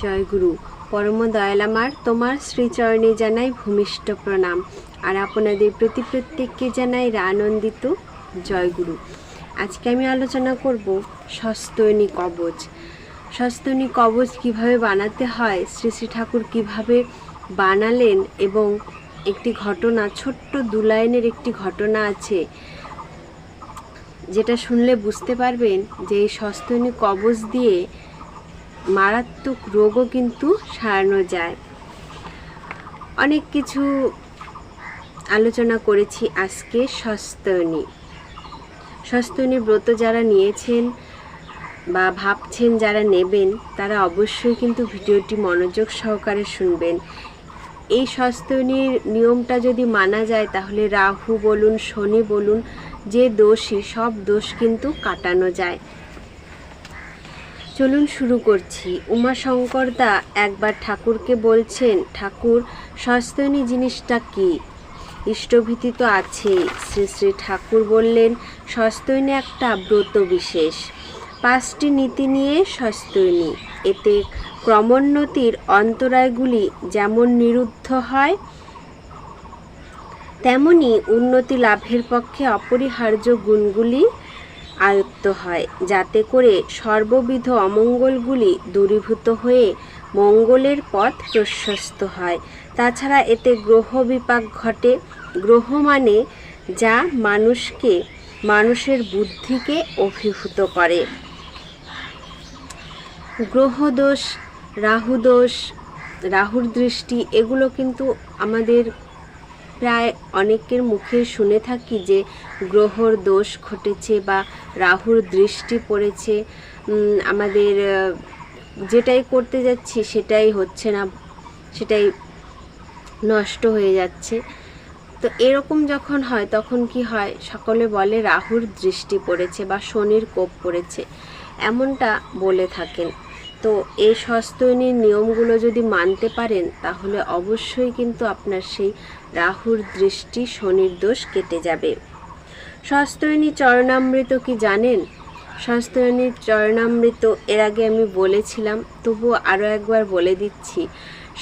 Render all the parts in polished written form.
জয় গুরু। পরম দয়াল আমার তোমার শ্রীচরণে জানাই ভূমিষ্ঠ প্রণাম, আর আপনাদের প্রতি প্রত্যেককে জানাই আনন্দিত জয় গুরু। আজকে আমি আলোচনা করব স্বস্তিনী কবচ। স্বস্তিনী কবচ কিভাবে বানাতে হয়, শ্রী শ্রী ঠাকুর কিভাবে বানালেন, এবং একটি ঘটনা, ছোট্ট 2 লাইনের একটি ঘটনা আছে, যেটা শুনলে বুঝতে পারবেন যে এই স্বস্তিনী কবচ দিয়ে মারাত্মক রোগও কিন্তু সারানো যায়। অনেক কিছু আলোচনা করেছি আজকে স্বস্তিনী ব্রত যারা নিয়েছেন বা ভাবছেন যারা নেবেন, তারা অবশ্যই কিন্তু ভিডিওটি মনোযোগ সহকারে শুনবেন। এই স্বস্তিনীর নিয়মটা যদি মানা যায়, তাহলে রাহু বলুন, শনি বলুন, যে দোষই, সব দোষ কিন্তু কাটানো যায়। চলুন শুরু করছি। উমাশঙ্কর দা একবার ঠাকুরকে বলছেন, ঠাকুর, স্বস্তিনী জিনিসটা কি? ইষ্টভীতি তো আছেই। শ্রী শ্রী ঠাকুর বললেন, স্বস্তিনী একটা ব্রত বিশেষ, 5টি নীতি নিয়ে স্বস্তিনী। এতে ক্রমোন্নতির অন্তরায়গুলি যেমন নিরুদ্ধ হয়, তেমনি উন্নতি লাভের পক্ষে অপরিহার্য গুণগুলি আয়ত্ত হয়, যাতে করে সর্ববিধ অমঙ্গলগুলি দূরীভূত হয়ে মঙ্গলের পথ প্রশস্ত হয়। তাছাড়া এতে গ্রহ বিপাক ঘটে। গ্রহ মানে যা মানুষের বুদ্ধিকে অভিভূত করে। গ্রহদোষ, রাহুদোষ, রাহুর দৃষ্টি, এগুলো কিন্তু আমাদের প্রায় অনেকের মুখে শুনে থাকি যে গ্রহর দোষ ঘটেছে বা রাহুর দৃষ্টি পড়েছে, আমাদের যেটাই করতে যাচ্ছি সেটাই হচ্ছে না, সেটাই নষ্ট হয়ে যাচ্ছে। তো এরকম যখন হয়, তখন কি হয়, সকলে বলে রাহুর দৃষ্টি পড়েছে বা শনির কোপ পড়েছে, এমনটা বলে থাকেন। তো এই স্বস্তিনীর নিয়মগুলো যদি মানতে পারেন, তাহলে অবশ্যই কিন্তু আপনার সেই রাহুর দৃষ্টি, শনির দোষ কেটে যাবে। স্বস্তিনী চরণামৃত কি জানেন? স্বস্তিনীর চরণামৃত এর আগে আমি বলেছিলাম, তবুও আরও একবার বলে দিচ্ছি।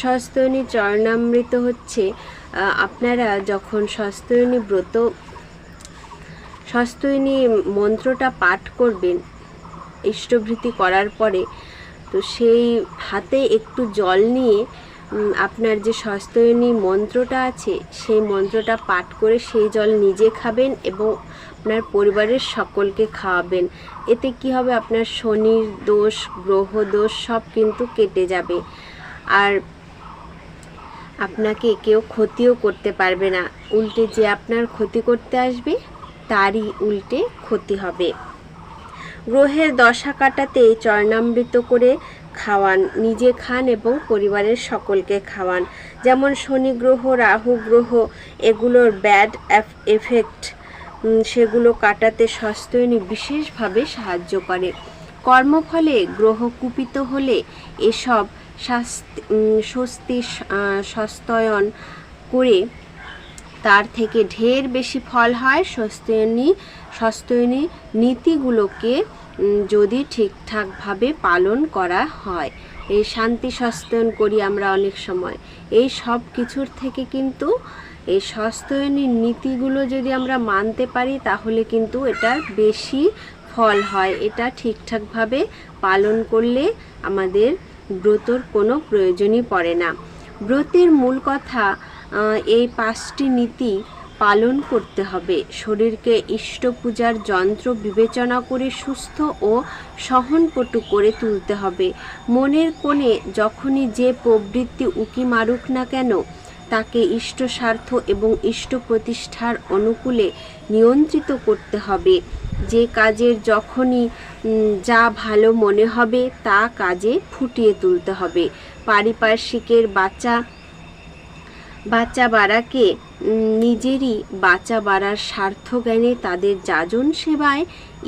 স্বস্তিনী চরণামৃত হচ্ছে, আপনারা যখন স্বস্তিনী মন্ত্রটা পাঠ করবেন ইষ্টভৃতি করার পরে, তো সেই হাতে একটু জল নিয়ে আপনার যে স্বস্তিনী মন্ত্রটা আছে, সেই মন্ত্রটা পাঠ করে সেই জল নিজে খাবেন এবং আপনার পরিবারের সকলকে খাওয়াবেন। এতে কি হবে, আপনার শনির দোষ, গ্রহ দোষ সব কিন্তু কেটে যাবে, আর আপনাকে কেউ ক্ষতিও করতে পারবে না। উল্টে যে আপনার ক্ষতি করতে আসবে, তারই উল্টে ক্ষতি হবে। গ্রহের দশা কাটাতে চরণামৃত করে খাওয়ান, নিজে খান এবং পরিবারের সকলকে খাওয়ান। যেমন শনি গ্রহ, রাহু গ্রহ, এগুলোর ব্যাড এফেক্ট, সেগুলো কাটাতে স্বস্তিনী বিশেষভাবে সাহায্য করে। কর্মফলে গ্রহ কুপিত হলে এসব স্বস্তিয়ন করে তার থেকে ঢের বেশি ফল হয় স্বস্তিনী নীতিগুলোকে যদি ঠিকঠাকভাবে পালন করা হয়। এই শান্তি স্বস্তিয়ন করি আমরা অনেক সময়, এই সব কিছুর থেকে কিন্তু এই স্বস্তিনী নীতিগুলো যদি আমরা মানতে পারি, তাহলে কিন্তু এটার বেশি ফল হয়। এটা ঠিকঠাকভাবে পালন করলে আমাদের ব্রতর কোনো প্রয়োজনই পড়ে না। ব্রতের মূল কথা, এই 5টি নীতি পালন করতে হবে। শরীরকে ইষ্ট পূজার যন্ত্র বিবেচনা করে সুস্থ ও সহনপটু করে তুলতে হবে। মনের কোণে যখনই যে প্রবৃত্তি উকি মারুক না কেন, তাকে ইষ্ট স্বার্থ এবং ইষ্ট প্রতিষ্ঠার অনুকূলে নিয়ন্ত্রিত করতে হবে। যে কাজের যখনই যা ভালো মনে হবে, তা কাজে ফুটিয়ে তুলতে হবে। পারিপার্শ্বিকের বাঁচা বাড়াকে নিজেরই বাঁচা বাড়ার স্বার্থ জ্ঞানে তাদের যাজন সেবায়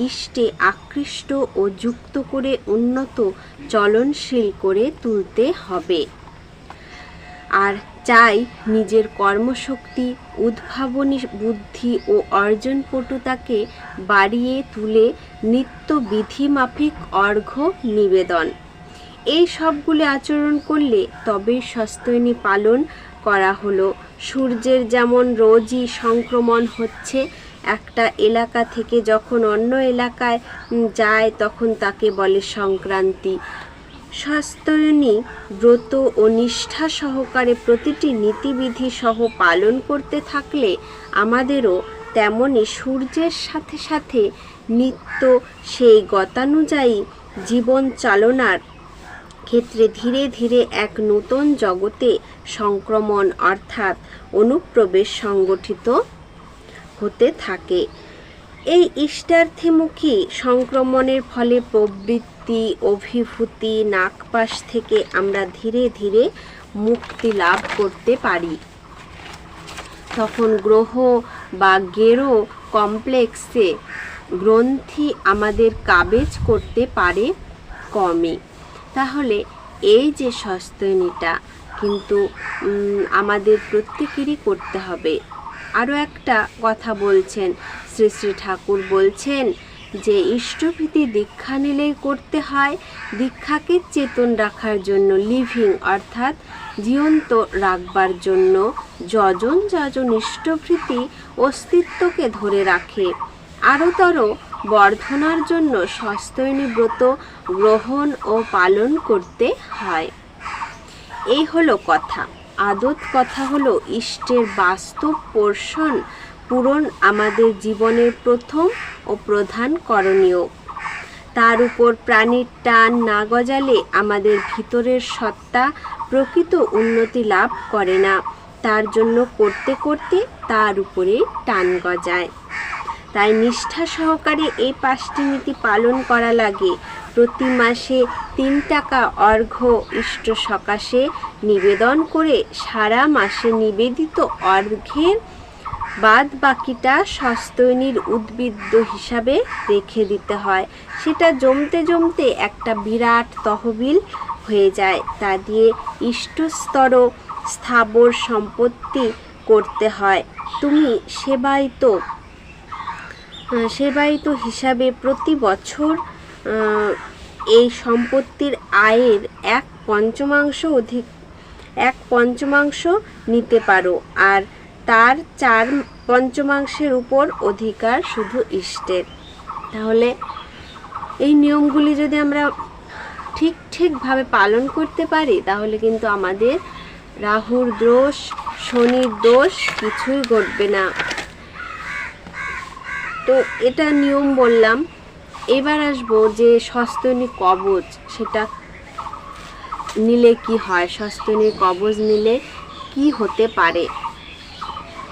ইষ্টে আকৃষ্ট ও যুক্ত করে উন্নত চলনশীল করে তুলতে হবে। আর চাই নিজের কর্মশক্তি, উদ্ভাবনী বুদ্ধি ও অর্জন পটুতাকে বাড়িয়ে তুলে নিত্য বিধিমাফিক অর্ঘ্য নিবেদন। এই সবগুলি আচরণ করলে তবেই সস্তনী পালন করা হলো। সূর্যের যেমন রোজই সংক্রমণ হচ্ছে, একটা এলাকা থেকে যখন অন্য এলাকায় যায় তখন তাকে বলে সংক্রান্তি। সস্তনী ব্রত ও নিষ্ঠা সহকারে প্রতিটি নীতিবিধি সহ পালন করতে থাকলে আমাদেরও তেমনি সূর্যের সাথে সাথে নিত্য সেই গতানুযায়ী জীবন চালনার ক্ষেত্রে ধীরে ধীরে এক নূতন জগতে সংক্রমণ অর্থাৎ অনুপ্রবেশ সংগঠিত হতে থাকে। এই ইষ্টার্থীমুখী সংক্রমণের ফলে প্রবৃত্তি, অভিভূতি, নাগপাশ থেকে আমরা ধীরে ধীরে মুক্তি লাভ করতে পারি। তখন গ্রহ বা গেরো কমপ্লেক্সে গ্রন্থি আমাদের কাবেজ করতে পারে কমে। তাহলে এই যে সস্তনীটা কিন্তু আমাদের প্রত্যেকেরই করতে হবে। আরও একটা কথা বলছেন শ্রী শ্রী ঠাকুর, বলছেন যে ইষ্টভীতি দীক্ষা নিলেই করতে হয়। দীক্ষাকে চেতন রাখার জন্য, লিভিং অর্থাৎ জীবন্ত রাখবার জন্য যজন যজন ইষ্টভীতি অস্তিত্বকে ধরে রাখে। আরোতর বর্ধনার জন্য সস্তনী ব্রত গ্রহণ ও পালন করতে হয়। এই হলো কথা। আদত কথা হলো ইষ্টের বাস্তব পূরণ আমাদের জীবনের প্রথম ও প্রধান করণীয়। তার উপর প্রাণীর টান না গজালে আমাদের ভিতরের সত্তা প্রকৃত উন্নতি লাভ করে না। তার জন্য করতে করতে তার উপরে টান গজায়। তাই নিষ্ঠা সহকারে এই 5টি নীতি পালন করা লাগে। প্রতি মাসে 3 টাকা অর্ঘ্য ইষ্ট সকাশে নিবেদন করে সারা মাসে নিবেদিত অর্ঘ্যের বাদ বাকিটা সস্তনীর উদ্বৃত্ত হিসাবে রেখে দিতে হয়। সেটা জমতে জমতে একটা বিরাট তহবিল হয়ে যায়। তা দিয়ে ইষ্টস্তর স্থাবর সম্পত্তি করতে হয়। তুমি সেবায়িত হিসাবে প্রতি বছর এই সম্পত্তির আয়ের 1/5 নিতে পারো, আর তার 4/5 উপর অধিকার শুধু ইষ্টের। তাহলে এই নিয়মগুলি যদি আমরা ঠিকভাবে পালন করতে পারি তাহলে কিন্তু আমাদের রাহুর দোষ, শনির দোষ কিছুই ঘটবে না। তো এটা নিয়ম বললাম। এবার আসবো যে সস্তনী কবচ, সেটা নিলে কি হয়, সস্তনী কবচ নিলে কি হতে পারে।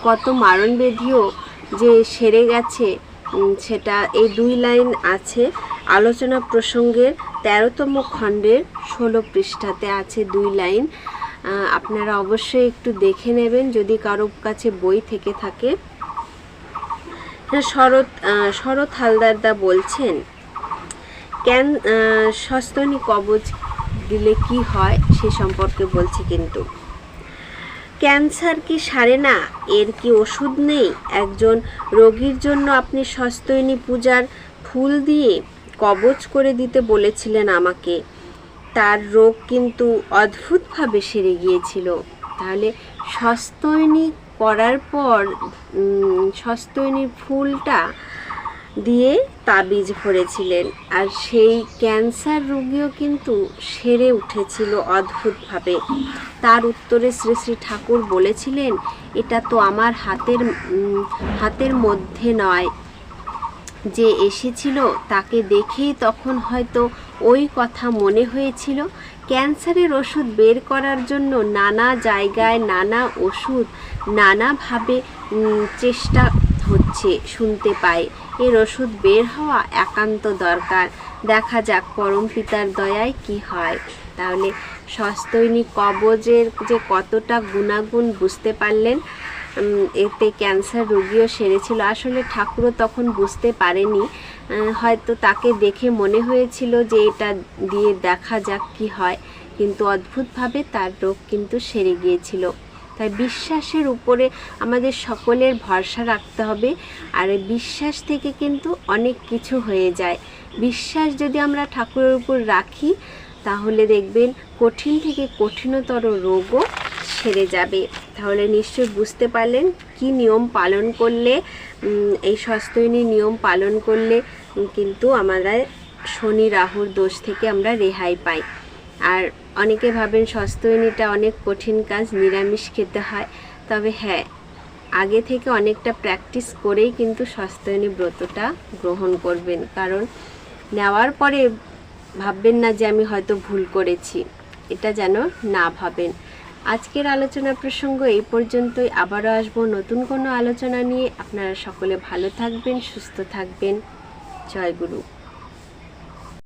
কত মারণ ব্যাধিও যে সেরে গেছে সেটা এই 2 লাইন আছে আলোচনা প্রসঙ্গের 13তম খণ্ডের 16 পৃষ্ঠাতে আছে 2 লাইন। আপনারা অবশ্যই একটু দেখে নেবেন যদি কারো কাছে বই থেকে থাকে। শরৎ হালদারদা বলছেন সস্তনী কবচ দিলে কি হয় সে সম্পর্কে বলছে। কিন্তু ক্যান্সার কি সারে না? এর কি ওষুধ নেই? একজন রোগীর জন্য আপনি সস্তনী পূজার ফুল দিয়ে কবচ করে দিতে বলেছিলেন আমাকে। তার রোগ কিন্তু অদ্ভুতভাবে সেরে গিয়েছিল। তাহলে সস্তনী করার পর সস্তনীর ফুলটা দিয়ে তাবিজ ভরেছিলেন, আর সেই ক্যান্সার রোগীও কিন্তু সেরে উঠেছিল অদ্ভুতভাবে। তার উত্তরে শ্রী শ্রী ঠাকুর বলেছিলেন, এটা তো আমার হাতের মধ্যে নয়। যে এসেছিল তাকে দেখেই তখন হয়তো ওই কথা মনে হয়েছিল। ক্যান্সারের ওষুধ বের করার জন্য নানা জায়গায় নানা ওষুধ নানাভাবে চেষ্টা হচ্ছে শুনতে পাই। এর ওষুধ বের হওয়া একান্ত দরকার। দেখা যাক পরম পিতার দয়ায় কি হয়। তাহলে সস্তনী কবচের যে কতটা গুণাগুণ বুঝতে পারলেন। এতে ক্যান্সার রোগীও সেরেছিল। আসলে ঠাকুরও তখন বুঝতে পারেনি, হয়তো তাকে দেখে মনে হয়েছিল যে এটা দিয়ে দেখা যাক কি হয়, কিন্তু অদ্ভুতভাবে তার রোগ কিন্তু সেরে গিয়েছিল। তাই বিশ্বাসের উপরে আমাদের সকলের ভরসা রাখতে হবে, আর বিশ্বাস থেকে কিন্তু অনেক কিছু হয়ে যায়। বিশ্বাস যদি আমরা ঠাকুরের উপর রাখি তাহলে দেখবেন কঠিন থেকে কঠিনতর রোগও সেরে যাবে। তাহলে নিশ্চয়ই বুঝতে পারলেন কি নিয়ম পালন করলে, এই স্বস্তিয়নী নিয়ম পালন করলে কিন্তু আমাদের শনি রাহুর দোষ থেকে আমরা রেহাই পাই। আর অনেকে ভাবেন স্বস্তিয়নীটা অনেক কঠিন কাজ, নিরামিষ খেতে হয়। তবে হ্যাঁ, আগে থেকে অনেকটা প্র্যাকটিস করেই কিন্তু স্বস্তিয়নী ব্রতটা গ্রহণ করবেন, কারণ নেওয়ার পরে ভাববেন না যে আমি হয়তো ভুল করেছি, এটা যেন না ভাবেন। আজকের আলোচনা প্রসঙ্গ এই পর্যন্তই। আবারও আসবো নতুন কোনো আলোচনা নিয়ে। আপনারা সকলে ভালো থাকবেন, সুস্থ থাকবেন। জয় গুরু।